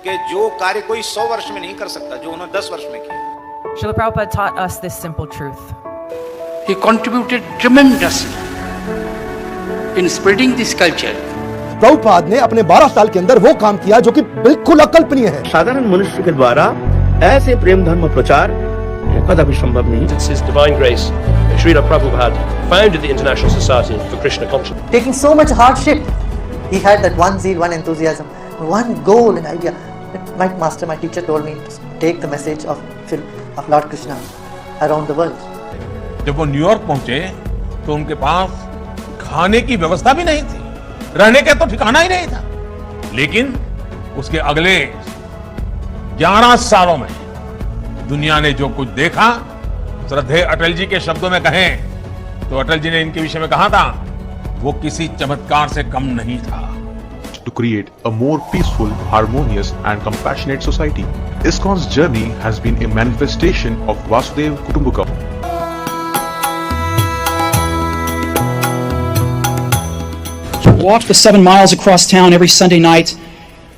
कि जो कार्य कोई 100 वर्ष में नहीं कर सकता, जो उन्होंने 10 वर्ष में किया। Srila Prabhupada taught us this simple truth. He contributed tremendously in spreading this culture. Prabhupada ने अपने 12 साल के अंदर वो काम किया जो कि बिल्कुल अकल्पनीय है। साधारण मनुष्य के द्वारा ऐसे प्रेम धर्म प्रचार कदापि संभव नहीं। It's His Divine Grace, Srila Prabhupada founded the International Society for Krishna Consciousness. Taking so much hardship, he had that one zeal, one enthusiasm, one goal and idea. My master, my teacher told me to take the message of Lord Krishna around the world. जब वो New York पहुंचे तो उनके पास खाने की व्यवस्था भी नहीं थी, रहने का तो ठिकाना ही नहीं था। लेकिन उसके अगले 11 सालों में दुनिया ने जो कुछ देखा, श्रद्धेय अटल जी के शब्दों में कहें तो अटल जी ने इनके विषय में कहा था, वो किसी चमत्कार से कम नहीं था। To create a more peaceful, harmonious and compassionate society. Iskcon's journey has been a manifestation of Vasudhaiva Kutumbakam. To walk the 7 miles across town every Sunday night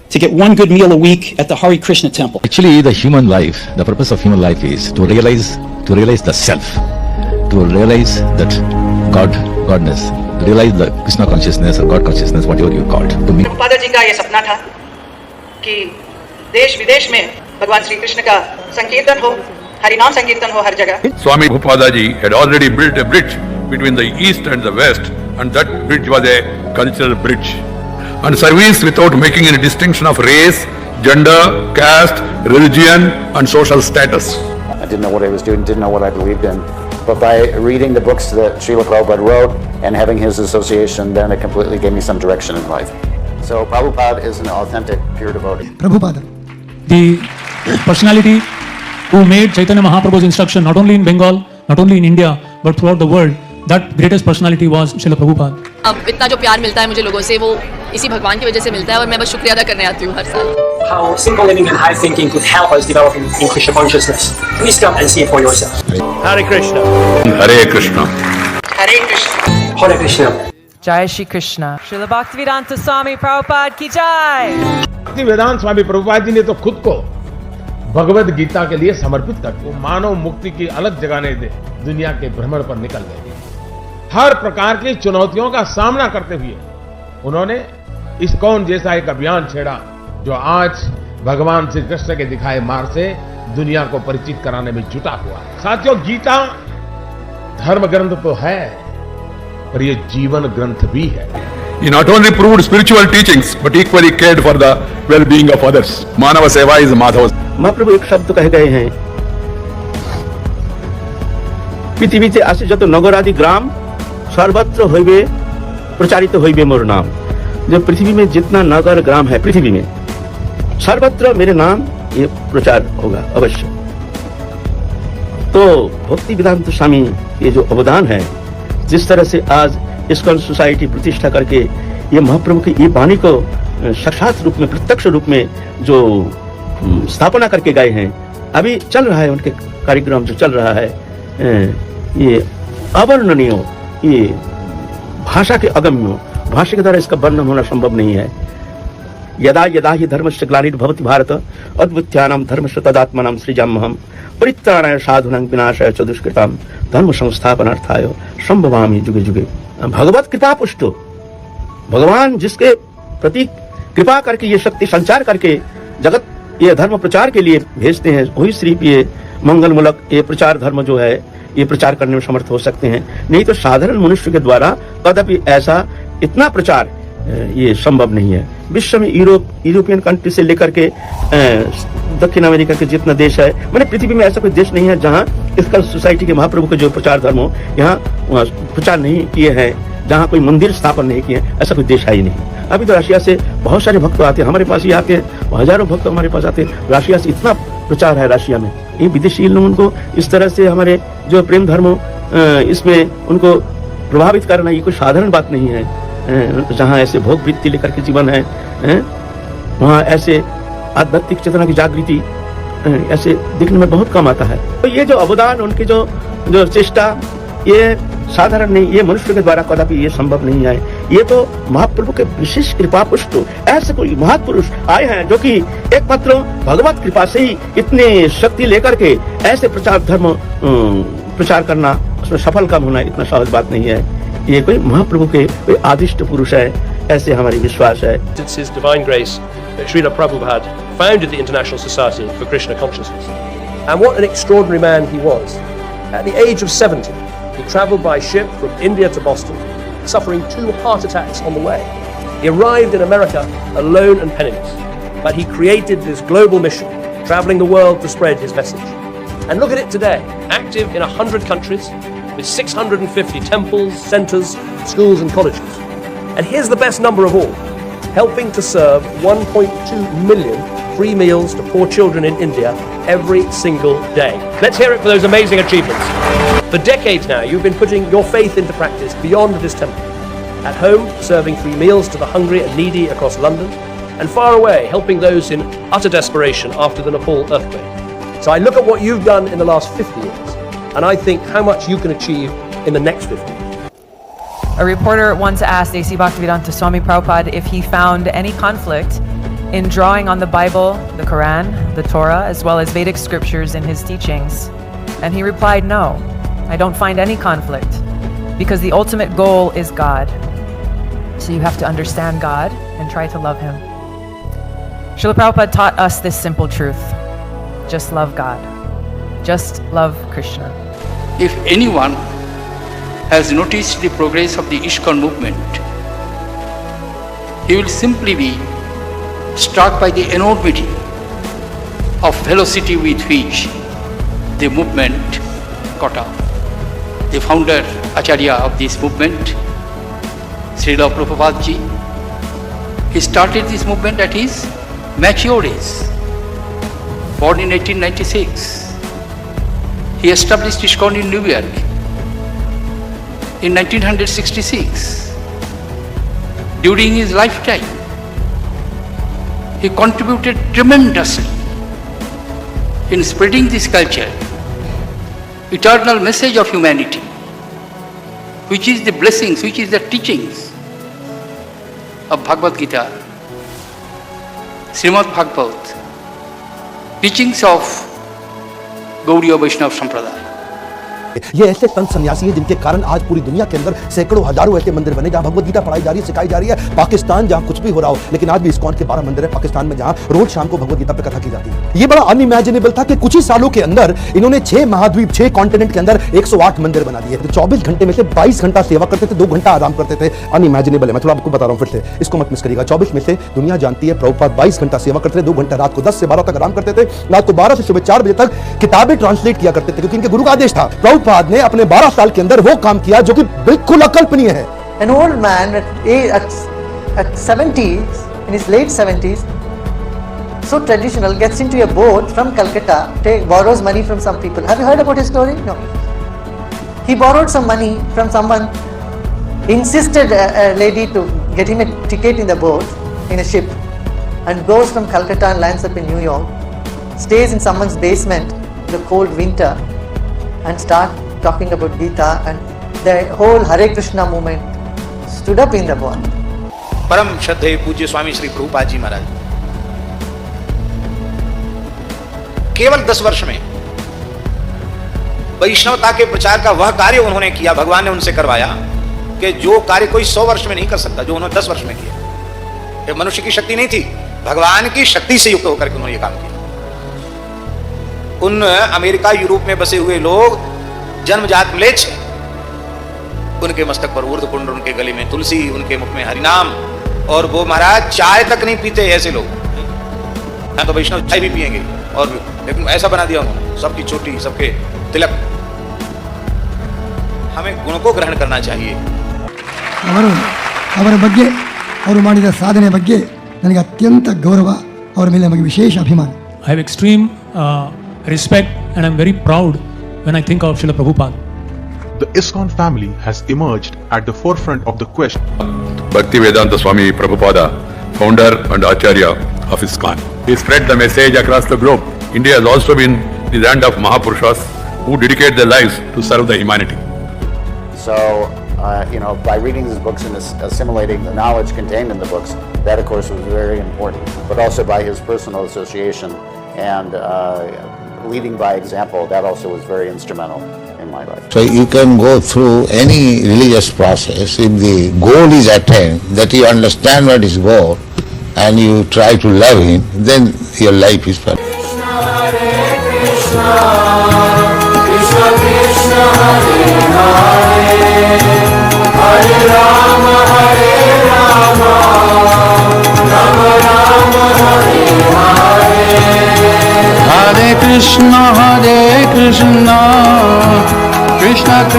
to get one good meal a week at the Hare Krishna temple. Actually, the human life, the purpose of human life is to realize the self, to realize that Godness, to realize the Krishna consciousness or God consciousness, whatever you call it. To me, Prabhupada जी का ये सपना था कि देश विदेश में भगवान श्री कृष्ण का संकीर्तन हो, हरिनाम संकीर्तन हो हर जगह। Swami Prabhupada ji had already built a bridge between the east and the west, and that bridge was a cultural bridge. And service without making any distinction of race, gender, caste, religion and social status. I didn't know what I was doing, didn't know what I believed in. But by reading the books that Srila Prabhupada wrote and having his association, then it completely gave me some direction in life. So Prabhupada is an authentic, pure devotee. Prabhupada, the personality who made Chaitanya Mahaprabhu's instruction not only in Bengal, not only in India, but throughout the world, that greatest personality was Srila Prabhupada. अब इतना जो प्यार मिलता है मुझे लोगों से, वो इसी भगवान की वजह से मिलता है और मैं बस शुक्रिया अदा करने आती हूँ हर साल। How simple living and high thinking could help us develop in Krishna consciousness. Please come and see for yourself. Hare Krishna. Hare Krishna. Hare Krishna. Hare Krishna. Jai Shri Krishna. Srila Bhaktivedanta Swami Prabhupada ki jai. Bhaktivedanta स्वामी प्रभुपाद जी ने तो खुद को भगवद गीता के लिए समर्पित कर दिया। मानव मुक्ति की अलग जगाने दे दुनिया के भ्रमण पर निकल गए। हर प्रकार की चुनौतियों का सामना करते हुए उन्होंने इस्कॉन जैसा एक अभियान छेड़ा, जो आज भगवान श्री कृष्ण के दिखाए मार्ग से दुनिया को परिचित कराने में जुटा हुआ है। साथियों, गीता धर्म ग्रंथ तो है, पर ये जीवन ग्रंथ भी है। He not only proved spiritual teachings but equally cared for the well-being of others. Manava seva is Madhava. महाप्रभु एक शब्द कहे गए हैं, पृथ्वीতে আসে যত নগরাদি গ্রাম सर्वत्र होइबे प्रचारित होइबे मोर नाम। जो पृथ्वी में जितना नगर ग्राम है, पृथ्वी में सर्वत्र मेरे नाम ये प्रचार होगा अवश्य। तो भक्ति वेदांत स्वामी ये जो अवदान है, जिस तरह से आज इस्कॉन सोसाइटी प्रतिष्ठा करके ये महाप्रभु की ये वाणी को साक्षात रूप में, प्रत्यक्ष रूप में जो स्थापना करके गए हैं, अभी चल रहा है उनके कार्यक्रम जो चल रहा है, ये अवर्णनीय, ये भाषा के अगम्य, भाषा के द्वारा इसका वर्णन होना संभव नहीं है। यदा यदा ही धर्मस्य ग्लानिर्भवति भारत अद्भुत्यानां धर्मस्य तदात्मानं सृजाम्यहम् परित्राणाय साधूनां विनाशाय च दुष्कृतां धर्म संस्थापनार्थाय संभवामि जुगे जुगे। भगवत कृपा पुष्टो, भगवान जिसके प्रति कृपा करके ये शक्ति संचार करके जगत ये धर्म प्रचार के लिए भेजते हैं, वही सिर्फ ये मंगलमूलक ये प्रचार धर्म जो है ये प्रचार करने में समर्थ हो सकते हैं। नहीं तो साधारण मनुष्य के द्वारा कदापि ऐसा इतना प्रचार ये संभव नहीं है। विश्व में यूरोपियन कंट्री से लेकर के दक्षिण अमेरिका के जितना देश है, मैंने पृथ्वी में ऐसा कोई देश नहीं है जहाँ इसका सोसाइटी के महाप्रभु के जो प्रचार धर्म हो यहाँ प्रचार नहीं किए हैं, जहाँ कोई मंदिर स्थापन नहीं किए, ऐसा कोई देश है ही नहीं। अभी तो रशिया से बहुत सारे भक्त आते हैं, हमारे पास ही आते हैं, हजारों भक्त हमारे पास आते हैं। रशिया से इतना प्रचार है रशिया में, ये विदेशी लोगों को इस तरह से हमारे जो प्रेम धर्म इसमें उनको प्रभावित करना ये कोई साधारण बात नहीं है। जहाँ ऐसे भोग वृत्ति लेकर के जीवन है, वहाँ ऐसे आध्यात्मिक चेतना की जागृति ऐसे दिखने में बहुत कम आता है। तो ये जो अवदान उनकी जो चेष्टा ये साधारण नहीं, ये मनुष्य के द्वारा कदापि ये संभव नहीं है। ये तो महाप्रभु के विशेष कृपा पुष्ट ऐसे कोई महापुरुष आए हैं जो कि एकमात्र भगवत कृपा से ही इतने शक्ति लेकर के ऐसे प्रचार करना, उसमें सफल काम होना इतना सहज बात नहीं है। ये कोई महाप्रभु के कोई आदिष्ट पुरुष है, ऐसे हमारी विश्वास है। Since His Divine Grace, Srila Prabhupada founded the International Society for Krishna Consciousness. And what an extraordinary man he was. At the age of 70, he travelled by ship from India to Boston, suffering 2 heart attacks on the way. He arrived in America alone and penniless, but he created this global mission, travelling the world to spread his message. And look at it today, active in 100 countries, with 650 temples, centres, schools and colleges. And here's the best number of all, helping to serve 1.2 million free meals to poor children in India every single day. Let's hear it for those amazing achievements. For decades now, you've been putting your faith into practice beyond this temple. At home, serving free meals to the hungry and needy across London, and far away, helping those in utter desperation after the Nepal earthquake. So I look at what you've done in the last 50 years, and I think how much you can achieve in the next 50. A reporter once asked A.C. Bhaktivedanta Swami Prabhupada if he found any conflict in drawing on the Bible, the Quran, the Torah, as well as Vedic scriptures in his teachings. And he replied, no, I don't find any conflict, because the ultimate goal is God. So you have to understand God and try to love Him. Srila Prabhupada taught us this simple truth. Just love God. Just love Krishna. If anyone has noticed the progress of the Iskcon movement, he will simply be struck by the enormity of velocity with which the movement got up. The founder, Acharya of this movement, Srila Prabhupada ji, he started this movement at his mature age, born in 1896. He established Iskcon in New York in 1966. During his lifetime, he contributed tremendously in spreading this culture, eternal message of humanity, which is the blessings, which is the teachings of Bhagavad Gita, Srimad Bhagavad, teachings of Gauriya Vaishnava Sampradaya. ये ऐसे संत सन्यासी हैं जिनके कारण आज पूरी दुनिया के अंदर सैकड़ों हजारों ऐसे मंदिर बने जहां भगवत गीता पढ़ाई जा रही है, सिखाई जा रही है। पाकिस्तान जहां कुछ भी हो रहा हो, लेकिन आज भी इस्कॉन के 12 मंदिर है पाकिस्तान में जहां रोज शाम को भगवत गीता पे कथा की जाती है। ये बड़ा अनइमेजिनेबल था कि कुछ ही सालों के अंदर इन्होंने 6 महाद्वीप 6 कॉन्टिनेंट के अंदर 108 मंदिर बना दिए। 24 घंटे में से 22 घंटा सेवा करते थे, 2 घंटा आराम करते थे। अनइमेजिनेबल है। मैं थोड़ा आपको बता रहा हूं फिर से, इसको मत मिस करिएगा। 24 में से दुनिया जानती है प्रभुपाद 22 घंटा सेवा करते थे, 2 घंटा रात को 10 से 12 तक आराम करते थे, रात को 12 से सुबह 4 बजे तक किताबें ट्रांसलेट किया करते थे, क्योंकि इनके गुरु का आदेश था। प्रभुपाद ने अपने 12 साल के अंदर वो काम किया जो कि बिल्कुल अकल्पनीय है। An old man at 70s, in his late 70s, so traditional, gets into a boat from Calcutta, borrows money from some people. Have you heard about his story? No. He borrowed some money from someone, insisted a lady to get him a ticket in the boat, in a ship, and goes from Calcutta and lands up in New York, stays in someone's basement in the cold winter, and start talking about Gita, and the whole Hare Krishna movement stood up in the world. परम श्रद्धेय पूज्य स्वामी श्री प्रभुपाद जी महाराज केवल 10 वर्ष में वैष्णवता के प्रचार का वह कार्य उन्होंने किया, भगवान ने उनसे करवाया कि जो कार्य कोई 100 वर्ष में नहीं कर सकता, जो उन्होंने 10 वर्ष में किया। ये मनुष्य की शक्ति नहीं थी, भगवान की शक्ति से युक्त होकर के उन्होंने ये काम किया। उन अमेरिका यूरोप में बसे हुए लोग जन्मजात म्लेच्छ, उनके मस्तक पर ऊर्ध्व कुंड, उनके गले में तुलसी, उनके मुख में हरिनाम, और वो महाराज चाय तक नहीं पीते। ऐसे लोग यहाँ तो वैष्णव चाय भी पिएंगे, और लेकिन ऐसा बना दिया उन्होंने, सबकी चोटी, सबके तिलक। हमें गुण को ग्रहण करना चाहिए। ಅವರ ಬಗ್ಗೆ ಅವರು ಮಾಡಿದ ಸಾಧನೆ ಬಗ್ಗೆ ನನಗೆ ಅತ್ಯಂತ ಗೌರವ, ಅವರ ಮೇಲೆ ನಮಗೆ ವಿಶೇಷ ಅಭಿಮಾನ. I have extreme respect and I'm very proud when I think of Srila Prabhupada. The Iskcon family has emerged at the forefront of the quest. Bhaktivedanta Swami Prabhupada, founder and Acharya of Iskcon. He spread the message across the globe. India has also been the land of Mahapurushas who dedicate their lives to serve the humanity. So by reading these books and assimilating the knowledge contained in the books, that of course was very important. But also by his personal association and leading by example, that also was very instrumental in my life. So you can go through any religious process. If the goal is attained, that you understand what is goal, and you try to love him, then your life is perfect. Hare Krishna, Krishna Krishna